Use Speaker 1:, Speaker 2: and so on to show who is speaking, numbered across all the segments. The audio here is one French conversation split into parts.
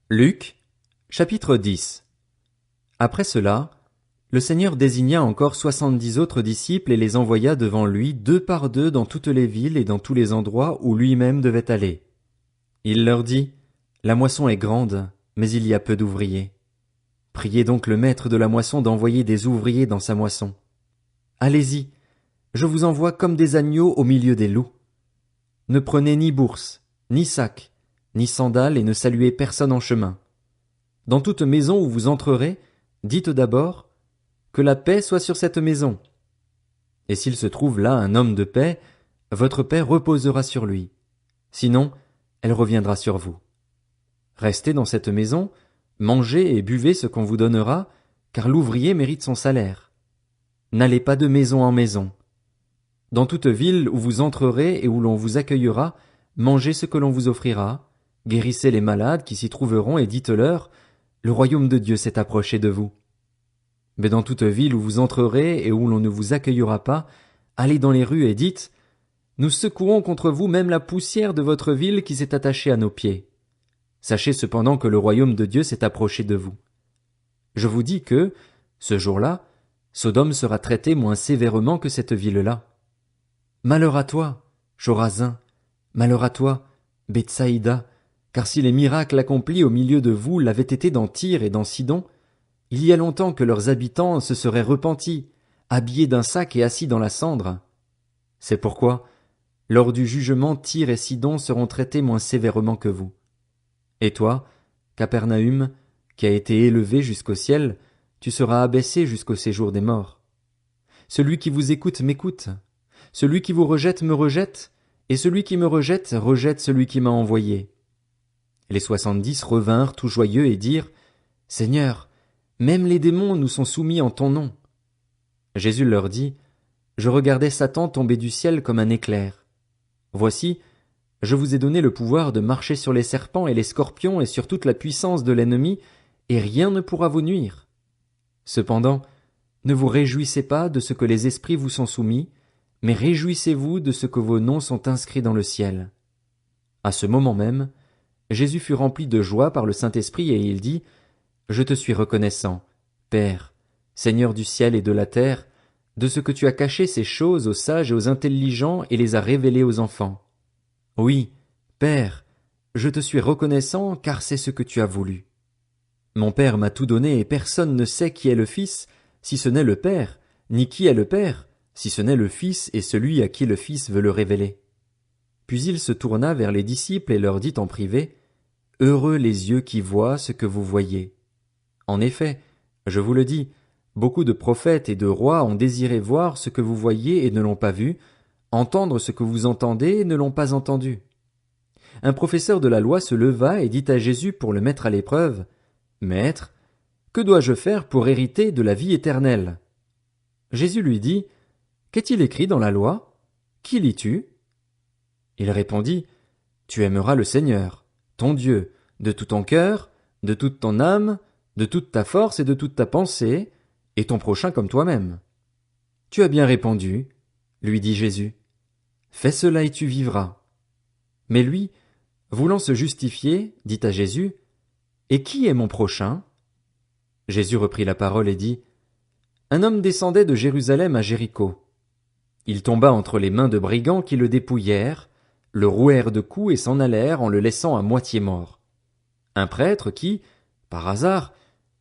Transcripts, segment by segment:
Speaker 1: Luc, chapitre 10. Après cela, le Seigneur désigna encore 70 autres disciples et les envoya devant lui deux par deux dans toutes les villes et dans tous les endroits où lui-même devait aller. Il leur dit, La moisson est grande, mais il y a peu d'ouvriers. Priez donc le maître de la moisson d'envoyer des ouvriers dans sa moisson. Allez-y, je vous envoie comme des agneaux au milieu des loups. Ne prenez ni bourse, ni sac, ni sandales et ne saluez personne en chemin. Dans toute maison où vous entrerez, dites d'abord, que la paix soit sur cette maison. Et s'il se trouve là un homme de paix, votre paix reposera sur lui. Sinon, elle reviendra sur vous. Restez dans cette maison, mangez et buvez ce qu'on vous donnera, car l'ouvrier mérite son salaire. N'allez pas de maison en maison. Dans toute ville où vous entrerez et où l'on vous accueillera, mangez ce que l'on vous offrira, guérissez les malades qui s'y trouveront et dites-leur, le royaume de Dieu s'est approché de vous. Mais dans toute ville où vous entrerez et où l'on ne vous accueillera pas, allez dans les rues et dites, nous secouons contre vous même la poussière de votre ville qui s'est attachée à nos pieds. Sachez cependant que le royaume de Dieu s'est approché de vous. Je vous dis que, ce jour-là, Sodome sera traitée moins sévèrement que cette ville-là. Malheur à toi, Chorazin, malheur à toi, Bethsaïda, car si les miracles accomplis au milieu de vous l'avaient été dans Tyr et dans Sidon, il y a longtemps que leurs habitants se seraient repentis, habillés d'un sac et assis dans la cendre. C'est pourquoi, lors du jugement, Tyr et Sidon seront traités moins sévèrement que vous. Et toi, Capernaüm, qui a été élevé jusqu'au ciel, tu seras abaissé jusqu'au séjour des morts. Celui qui vous écoute m'écoute. Celui qui vous rejette me rejette, et celui qui me rejette rejette celui qui m'a envoyé. Les 70 revinrent tout joyeux et dirent, Seigneur, même les démons nous sont soumis en ton nom. Jésus leur dit, Je regardais Satan tomber du ciel comme un éclair. Voici, je vous ai donné le pouvoir de marcher sur les serpents et les scorpions et sur toute la puissance de l'ennemi, et rien ne pourra vous nuire. Cependant, ne vous réjouissez pas de ce que les esprits vous sont soumis, mais réjouissez-vous de ce que vos noms sont inscrits dans le ciel. À ce moment même, Jésus fut rempli de joie par le Saint-Esprit et il dit, Je te suis reconnaissant, Père, Seigneur du ciel et de la terre, de ce que tu as caché ces choses aux sages et aux intelligents et les as révélées aux enfants. Oui, Père, je te suis reconnaissant car c'est ce que tu as voulu. Mon Père m'a tout donné et personne ne sait qui est le Fils, si ce n'est le Père, ni qui est le Père, si ce n'est le Fils et celui à qui le Fils veut le révéler. Puis il se tourna vers les disciples et leur dit en privé, Heureux les yeux qui voient ce que vous voyez. En effet, je vous le dis, beaucoup de prophètes et de rois ont désiré voir ce que vous voyez et ne l'ont pas vu, entendre ce que vous entendez et ne l'ont pas entendu. Un professeur de la loi se leva et dit à Jésus pour le mettre à l'épreuve, Maître, que dois-je faire pour hériter de la vie éternelle? Jésus lui dit, Qu'est-il écrit dans la loi? Qui lis-tu? Il répondit, Tu aimeras le Seigneur, ton Dieu, de tout ton cœur, de toute ton âme, de toute ta force et de toute ta pensée, et ton prochain comme toi-même. Tu as bien répondu, lui dit Jésus. Fais cela et tu vivras. Mais lui, voulant se justifier, dit à Jésus, Et qui est mon prochain? Jésus reprit la parole et dit, Un homme descendait de Jérusalem à Jéricho. Il tomba entre les mains de brigands qui le dépouillèrent, le rouèrent de coups et s'en allèrent en le laissant à moitié mort. Un prêtre qui, par hasard,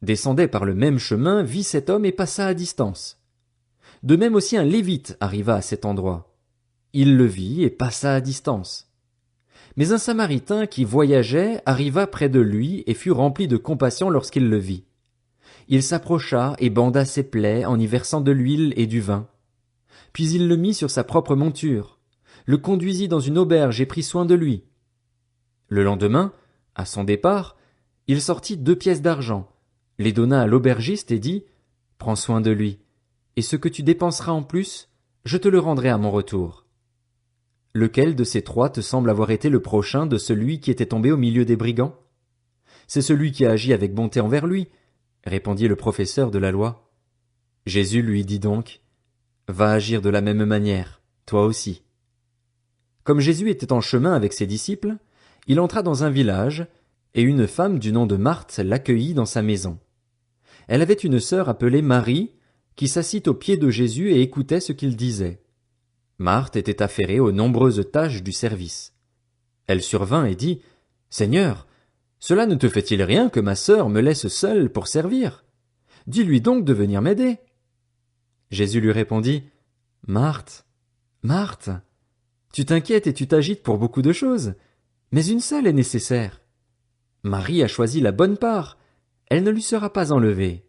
Speaker 1: descendait par le même chemin vit cet homme et passa à distance. De même aussi un lévite arriva à cet endroit. Il le vit et passa à distance. Mais un samaritain qui voyageait arriva près de lui et fut rempli de compassion lorsqu'il le vit. Il s'approcha et banda ses plaies en y versant de l'huile et du vin. Puis il le mit sur sa propre monture, le conduisit dans une auberge et prit soin de lui. Le lendemain, à son départ, il sortit 2 pièces d'argent, les donna à l'aubergiste et dit, Prends soin de lui, et ce que tu dépenseras en plus, je te le rendrai à mon retour. Lequel de ces 3 te semble avoir été le prochain de celui qui était tombé au milieu des brigands? C'est celui qui a agi avec bonté envers lui, répondit le professeur de la loi. Jésus lui dit donc, Va agir de la même manière, toi aussi. Comme Jésus était en chemin avec ses disciples, il entra dans un village, et une femme du nom de Marthe l'accueillit dans sa maison. Elle avait une sœur appelée Marie, qui s'assit aux pieds de Jésus et écoutait ce qu'il disait. Marthe était affairée aux nombreuses tâches du service. Elle survint et dit, « Seigneur, cela ne te fait-il rien que ma sœur me laisse seule pour servir? Dis-lui donc de venir m'aider. » Jésus lui répondit, « Marthe, Marthe, tu t'inquiètes et tu t'agites pour beaucoup de choses, mais une seule est nécessaire. Marie a choisi la bonne part, elle ne lui sera pas enlevée. »